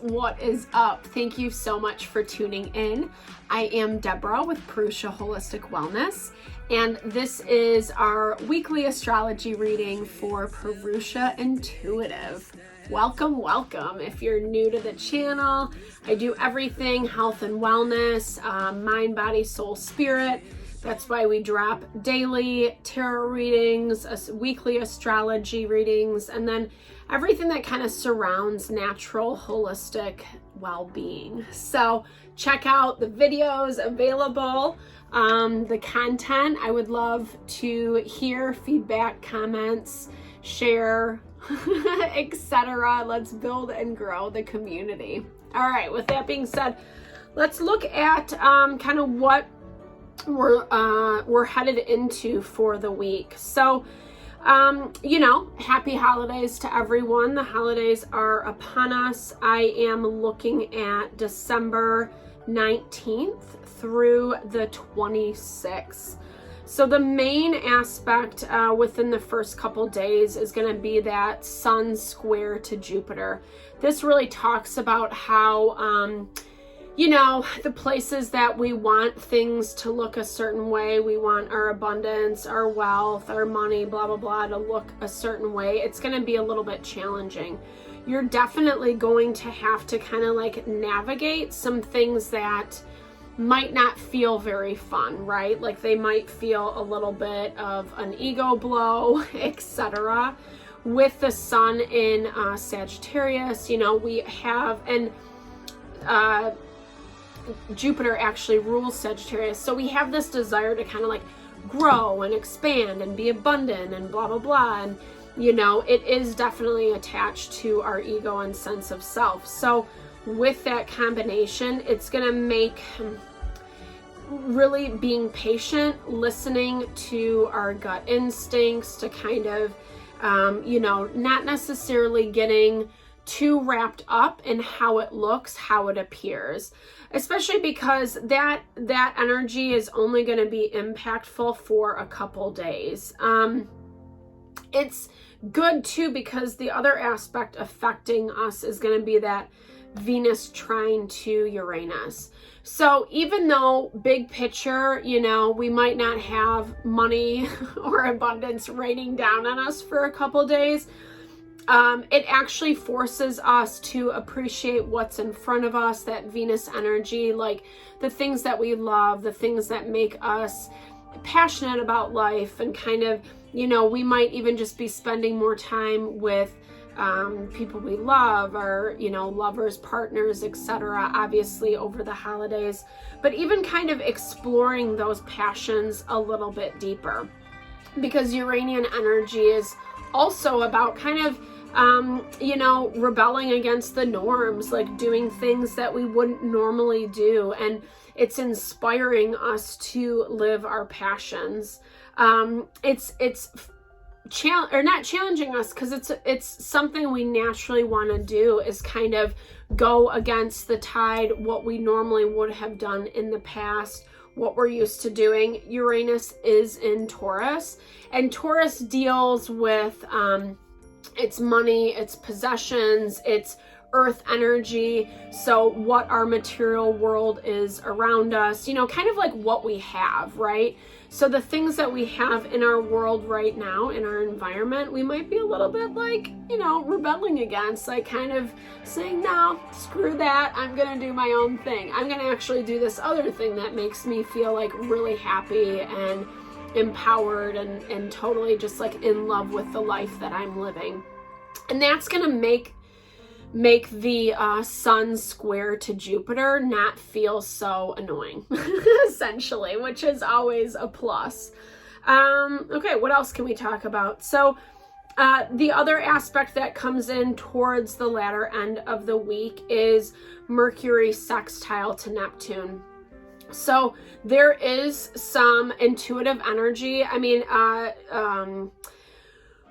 what is up? Thank you so much for tuning in. I am Deborah with Purusha Holistic Wellness, and this is our weekly astrology reading for Purusha Intuitive. Welcome, welcome. If you're new to the channel, I do everything health and wellness, mind, body, soul, spirit. That's why we drop daily tarot readings, weekly astrology readings, and then everything that kind of surrounds natural, holistic well-being. So check out the videos available, the content. I would love to hear feedback, comments, share, etc. Let's build and grow the community. All right, with that being said, let's look at kind of what we're headed into for the week. So happy holidays to everyone. The holidays are upon us. I am looking at December 19th through the 26th. So the main aspect within the first couple days is going to be that Sun square to Jupiter. This really talks about how the places that we want things to look a certain way. We want our abundance, our wealth, our money, blah, blah, blah, to look a certain way. It's going to be a little bit challenging. You're definitely going to have to kind of like navigate some things that might not feel very fun, right? Like they might feel a little bit of an ego blow, etc. With the Sun in Sagittarius, we have, and Jupiter actually rules Sagittarius. So we have this desire to kind of like grow and expand and be abundant and blah, blah, blah. And, it is definitely attached to our ego and sense of self. So with that combination, it's going to make really being patient, listening to our gut instincts to kind of, not necessarily getting too wrapped up in how it looks, how it appears, especially because that energy is only going to be impactful for a couple days. It's good too because the other aspect affecting us is going to be that Venus trine to Uranus. So even though big picture, we might not have money or abundance raining down on us for a couple days, it actually forces us to appreciate what's in front of us, that Venus energy, like the things that we love, the things that make us passionate about life, and kind of, we might even just be spending more time with people we love, or, lovers, partners, etc., obviously over the holidays, but even kind of exploring those passions a little bit deeper, because Uranian energy is also about kind of rebelling against the norms, like doing things that we wouldn't normally do. And it's inspiring us to live our passions. It's not challenging us, because it's something we naturally want to do, is kind of go against the tide, what we normally would have done in the past, what we're used to doing. Uranus is in Taurus, and Taurus deals with it's money, it's possessions, it's earth energy. So what our material world is around us, kind of like what we have, right? So the things that we have in our world right now, in our environment, we might be a little bit like, rebelling against, like kind of saying, no, screw that. I'm going to do my own thing. I'm going to actually do this other thing that makes me feel like really happy and empowered and totally just like in love with the life that I'm living. And that's going to make the Sun square to Jupiter not feel so annoying, essentially, which is always a plus. Okay, what else can we talk about? So the other aspect that comes in towards the latter end of the week is Mercury sextile to Neptune. So there is some intuitive energy. I mean,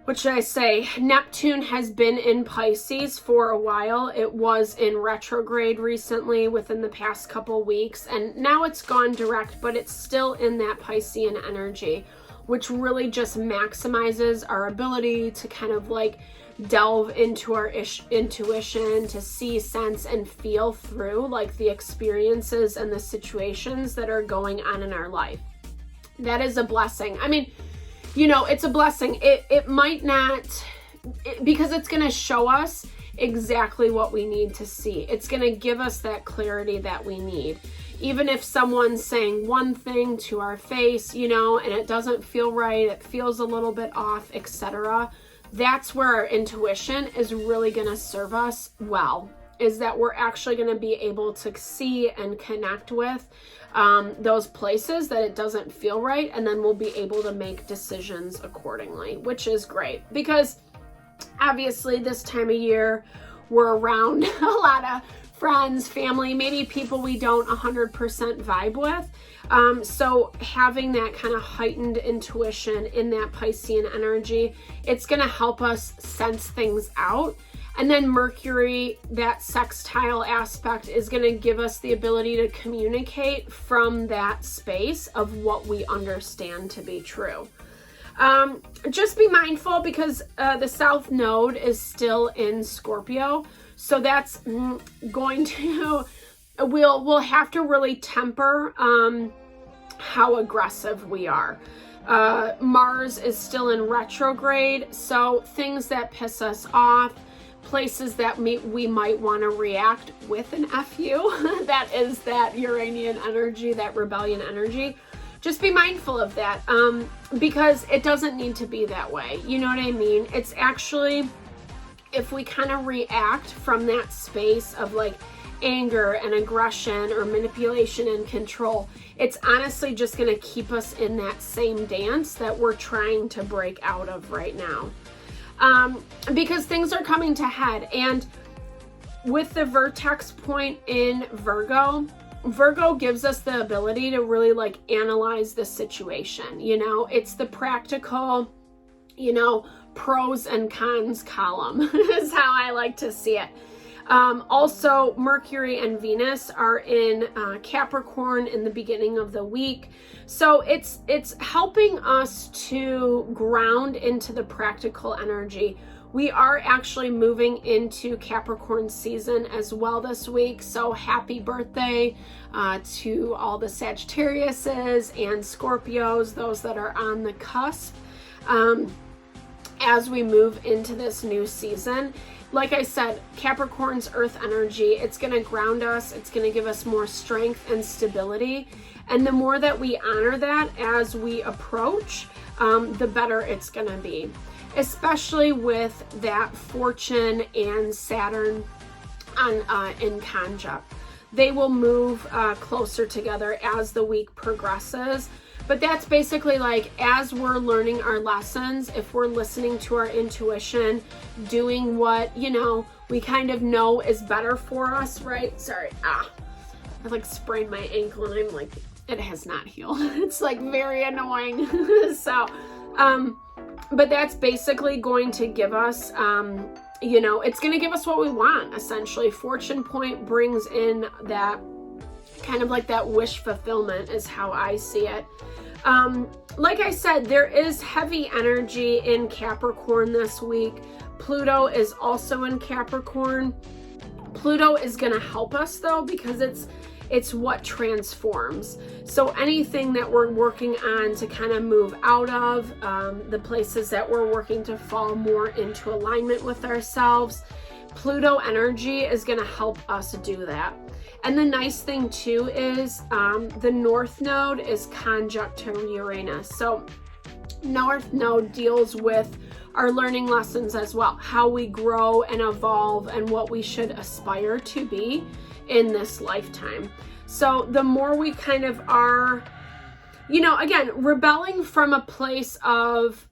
what should I say? Neptune has been in Pisces for a while. It was in retrograde recently within the past couple weeks, and now it's gone direct, but it's still in that Piscean energy. which really just maximizes our ability to kind of like delve into our intuition, to see, sense, and feel through like the experiences and the situations that are going on in our life. That is a blessing. I mean, you know, it's a blessing. It might not, because it's going to show us exactly what we need to see. It's going to give us that clarity that we need. Even if someone's saying one thing to our face, you know, and it doesn't feel right, it feels a little bit off, etc. That's where our intuition is really going to serve us well, is that we're actually going to be able to see and connect with those places that it doesn't feel right, and then we'll be able to make decisions accordingly, which is great, because obviously this time of year we're around a lot of friends, family, maybe people we don't 100% vibe with. So having that kind of heightened intuition in that Piscean energy, it's going to help us sense things out. And then Mercury, that sextile aspect, is going to give us the ability to communicate from that space of what we understand to be true. Just be mindful, because the South Node is still in Scorpio. So that's going to, we'll have to really temper how aggressive we are. Mars is still in retrograde, so things that piss us off, places that we might want to react with an FU, that is that Uranian energy, that rebellion energy. Just be mindful of that, because it doesn't need to be that way. You know what I mean? It's actually, if we kind of react from that space of like anger and aggression or manipulation and control, it's honestly just going to keep us in that same dance that we're trying to break out of right now. Because things are coming to head, and with the vertex point in Virgo gives us the ability to really like analyze the situation. You know, it's the practical, you know, pros and cons column is how I like to see it. Also, Mercury and Venus are in Capricorn in the beginning of the week. So it's helping us to ground into the practical energy. We are actually moving into Capricorn season as well this week. So happy birthday to all the Sagittariuses and Scorpios, those that are on the cusp. As we move into this new season, like I said, Capricorn's earth energy, it's going to ground us. It's going to give us more strength and stability. And the more that we honor that as we approach, the better it's going to be. Especially with that Fortune and Saturn in conjunct. They will move closer together as the week progresses. But that's basically like, as we're learning our lessons, if we're listening to our intuition, doing what, you know, we kind of know is better for us, right? Sorry, I like sprained my ankle and I'm like, it has not healed. It's like very annoying. So, but that's basically going to give us, you know, it's going to give us what we want, essentially. Fortune point brings in that kind of like that wish fulfillment is how I see it. Like I said, there is heavy energy in Capricorn this week. Pluto is also in Capricorn. Pluto is going to help us though, because it's what transforms. So anything that we're working on to kind of move out of, the places that we're working to fall more into alignment with ourselves, Pluto energy is going to help us do that. And the nice thing too is the North Node is conjunct to Uranus. So North Node deals with our learning lessons as well, how we grow and evolve and what we should aspire to be in this lifetime. So the more we kind of are, you know, again, rebelling from a place of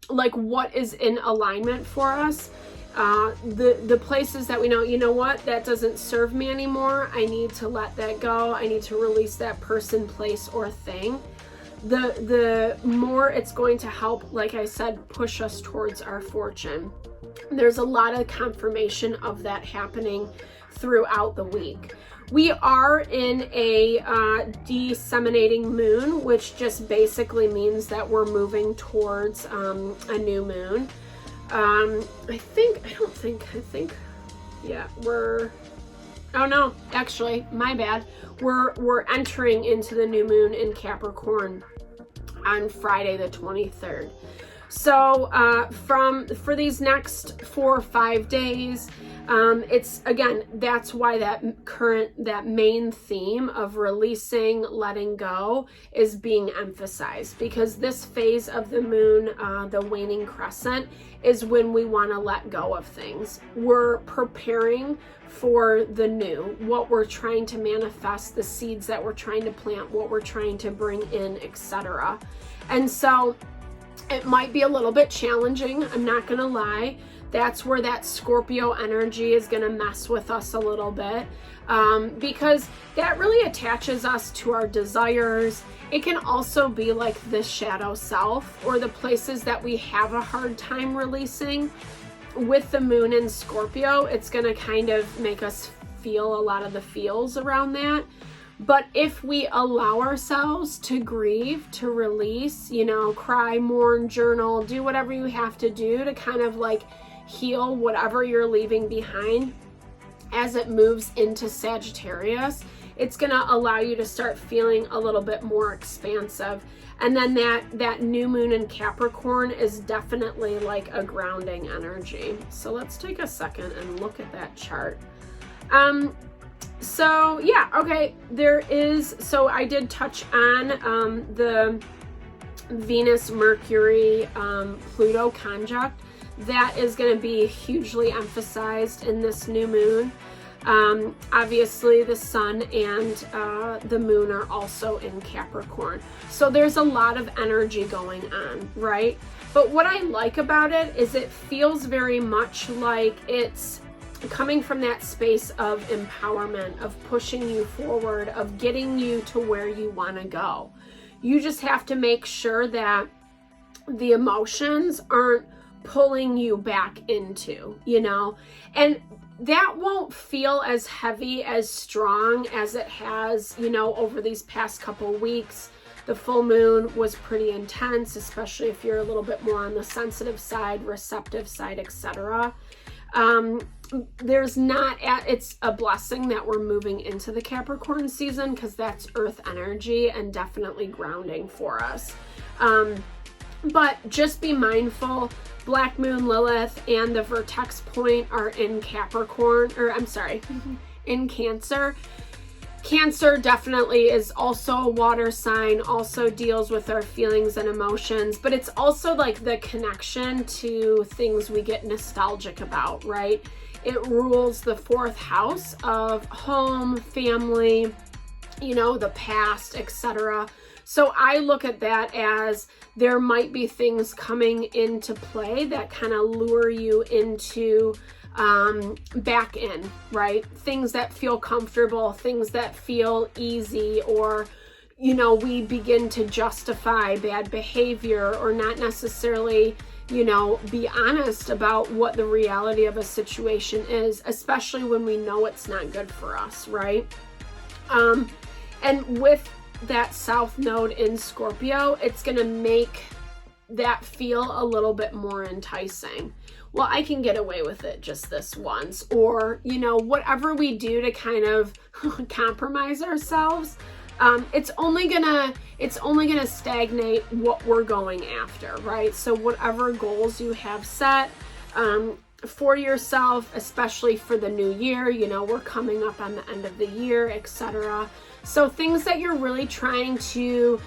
like what is in alignment for us, the places that we know, you know what, that doesn't serve me anymore. I need to let that go. I need to release that person, place, or thing. The more it's going to help, like I said, push us towards our fortune. There's a lot of confirmation of that happening throughout the week. We are in a disseminating moon, which just basically means that we're moving towards a new moon. Oh no, actually, my bad. We're entering into the new moon in Capricorn on Friday the 23rd. So for these next 4 or 5 days, it's, again, that's why that main theme of releasing, letting go is being emphasized, because this phase of the moon, the waning crescent, is when we want to let go of things. We're preparing for the new, what we're trying to manifest, the seeds that we're trying to plant, what we're trying to bring in, etc. And so it might be a little bit challenging, I'm not gonna lie. That's where that Scorpio energy is gonna mess with us a little bit, because that really attaches us to our desires. It can also be like the shadow self, or the places that we have a hard time releasing. With the moon in Scorpio, it's gonna kind of make us feel a lot of the feels around that. But if we allow ourselves to grieve, to release, cry, mourn, journal, do whatever you have to do to kind of like heal whatever you're leaving behind as it moves into Sagittarius, it's going to allow you to start feeling a little bit more expansive. And then that new moon in Capricorn is definitely like a grounding energy. So let's take a second and look at that chart. So yeah, okay, so I did touch on the Venus-Mercury Pluto conjunct. That is going to be hugely emphasized in this new moon. Obviously the sun and the moon are also in Capricorn. So there's a lot of energy going on, right? But what I like about it is it feels very much like it's coming from that space of empowerment, of pushing you forward, of getting you to where you want to go. You just have to make sure that the emotions aren't pulling you back into, and that won't feel as heavy, as strong as it has, over these past couple weeks. The full moon was pretty intense, especially if you're a little bit more on the sensitive side, receptive side, etc. It's a blessing that we're moving into the Capricorn season, because that's earth energy and definitely grounding for us. But just be mindful, Black Moon Lilith and the vertex point are in in Cancer. Cancer definitely is also a water sign, also deals with our feelings and emotions, but it's also like the connection to things we get nostalgic about, right? It rules the 4th house of home, family, the past, etc. So I look at that as there might be things coming into play that kind of lure you into back in, right? Things that feel comfortable, things that feel easy, or we begin to justify bad behavior, or not necessarily be honest about what the reality of a situation is, especially when we know it's not good for us, right? And with that South Node in Scorpio, it's going to make that feel a little bit more enticing. Well, I can get away with it just this once, or, whatever we do to kind of compromise ourselves, it's only gonna stagnate what we're going after, right? So whatever goals you have set for yourself, especially for the new year, we're coming up on the end of the year, etc. So things that you're really trying to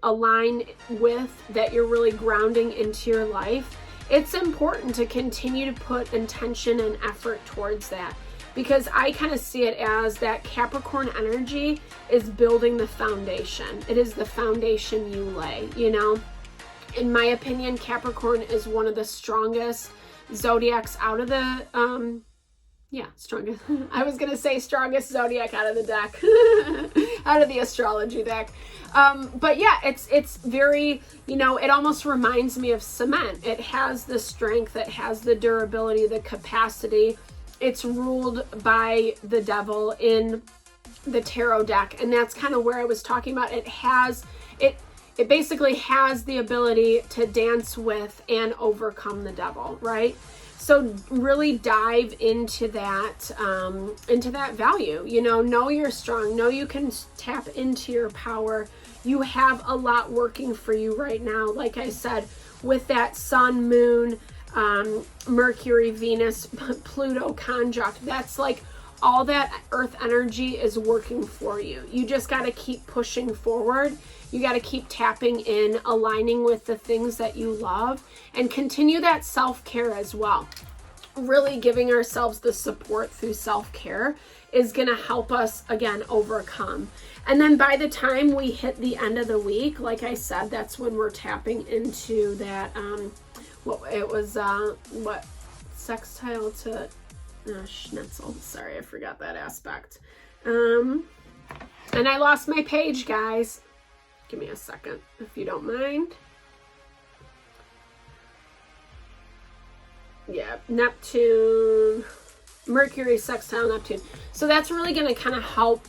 align with, that you're really grounding into your life, it's important to continue to put intention and effort towards that, because I kind of see it as that Capricorn energy is building the foundation. It is the foundation you lay, In my opinion, Capricorn is one of the strongest zodiacs out of the strongest. I was going to say strongest zodiac out of the deck, out of the astrology deck. But yeah, it's very, it almost reminds me of cement. It has the strength, it has the durability, the capacity. it's ruled by the devil in the tarot deck, and that's kind of where I was talking about. It basically has the ability to dance with and overcome the devil, right? So really dive into that value. You know you're strong. Know you can tap into your power. You have a lot working for you right now. Like I said, with that sun, moon, Mercury, Venus, Pluto conjunct, that's like all that earth energy is working for you. You just got to keep pushing forward. You got to keep tapping in, aligning with the things that you love, and continue that self-care as well. Really giving ourselves the support through self-care is going to help us, again, overcome. And then by the time we hit the end of the week, like I said, that's when we're tapping into that, sextile to Schnitzel. Sorry, I forgot that aspect. And I lost my page, guys. Give me a second, if you don't mind. Yeah, Neptune, Mercury, sextile, Neptune. So that's really going to kind of help,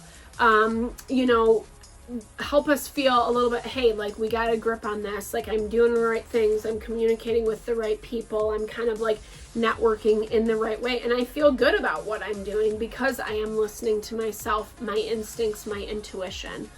help us feel a little bit, hey, like we got a grip on this. Like I'm doing the right things. I'm communicating with the right people. I'm kind of like networking in the right way. And I feel good about what I'm doing because I am listening to myself, my instincts, my intuition.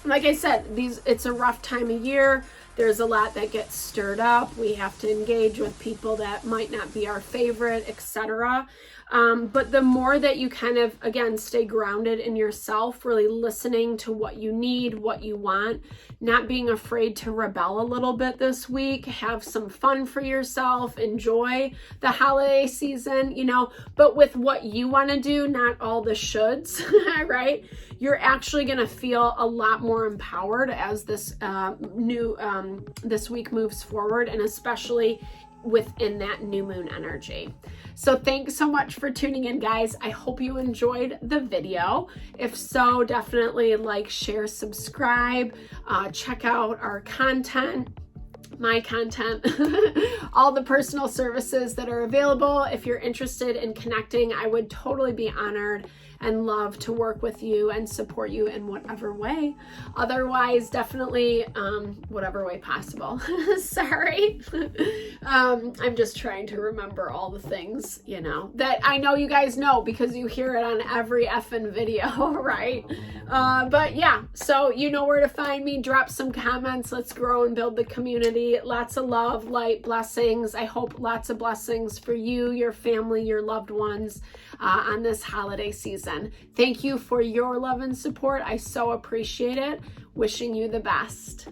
Like I said, it's a rough time of year. There's a lot that gets stirred up. We have to engage with people that might not be our favorite, etc. But the more that you kind of, again, stay grounded in yourself, really listening to what you need, what you want, not being afraid to rebel a little bit this week, have some fun for yourself, enjoy the holiday season, but with what you want to do, not all the shoulds, right? You're actually going to feel a lot more empowered as this this week moves forward, and especially within that new moon energy. So thanks so much for tuning in, guys. I hope you enjoyed the video. If so, definitely like, share, subscribe, check out our content, my content, all the personal services that are available. If you're interested in connecting, I would totally be honored and love to work with you and support you in whatever way. Otherwise, definitely whatever way possible. Sorry. I'm just trying to remember all the things, that I know you guys know because you hear it on every effing video, right? But yeah, so you know where to find me. Drop some comments. Let's grow and build the community. Lots of love, light, blessings. I hope lots of blessings for you, your family, your loved ones on this holiday season. Thank you for your love and support. I so appreciate it. Wishing you the best.